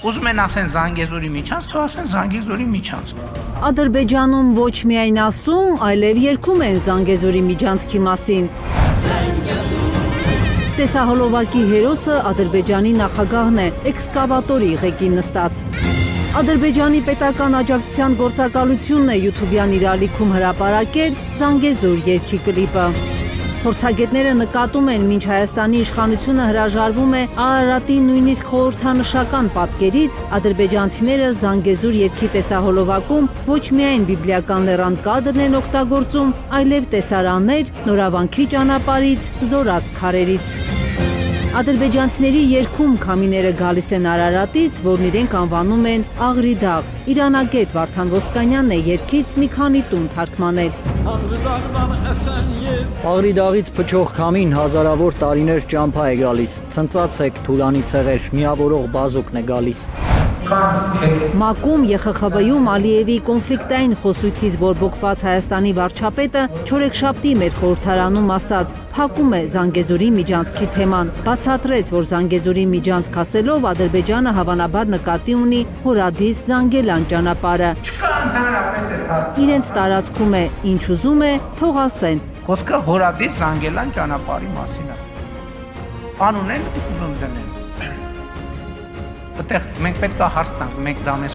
Ուզում են ասեն Զանգեզուրի միջանց, թող ասեն Զանգեզուրի միջանց։ Ադրբեջանում ոչ միայն ասում, այլև երգում են Զանգեզուրի միջանցքի մասին։ Տեսահոլովակի հերոսը Ադրբեջանի նախագահն է, էքսկավատորի ղեկին նստած։ Ադրբեջանի պետական աջակցության գործակալությունն է YouTube-յան իր ալիքում հրապարակել Զանգեզուր երգի կլիպը։ Փորձագետները նկատում են, մինչ Հայաստանի իշխանությունը հրաժարվում է Արարատի նույնիսկ խորհրդանշական պատկերից, ադրբեջանցիները Զանգեզուր երգի տեսահոլովակում ոչ միայն բիբլիական լեռան կադրն են օգտագործում, այլև տեսարաններ Նորավանքի ճանապարհից, Զորաց քարերից։ Ադրբեջանցիների երգում քամիները գալիս են Արարատից, որն իրենք անվանում են Աղրիդաղ։ Իրանագետ Վարդան Ոսկանյանն է երգից մի քանի տուն թարգմանել։ Աղրիդաղից փչող քամին հազարավոր տարիներ ճամփա է գալիս, ցնծացեք Թուրանի ցեղեր, միավորող բազուկն է գալիս։ ՄԱԿ-ում ԵԽԽՎ-ում Ալիևի կոնֆլիկտային խոսույթից բորբոքված Հայաստանի վարչապետը չորեքշաբթի մեր խորհրդարանում ասաց, փակում է Զանգեզուրի միջանցքի թեման, բացատրեց, որ Զանգեզուրի միջանցք ասելով Ադրբեջանը հավանաբար նկատի ունի Հորադիս Զանգելան ճանապարհը։ Իրենց տարածքում է, ինչ ուզում է, թող ասեն։ Խոսքը Հորադիս Զանգելան ճանապարհի մասին է։ Անուն են ուզում դնել։ Այդտեղ մենք պետք է հարց տանք, մենք դա մեզ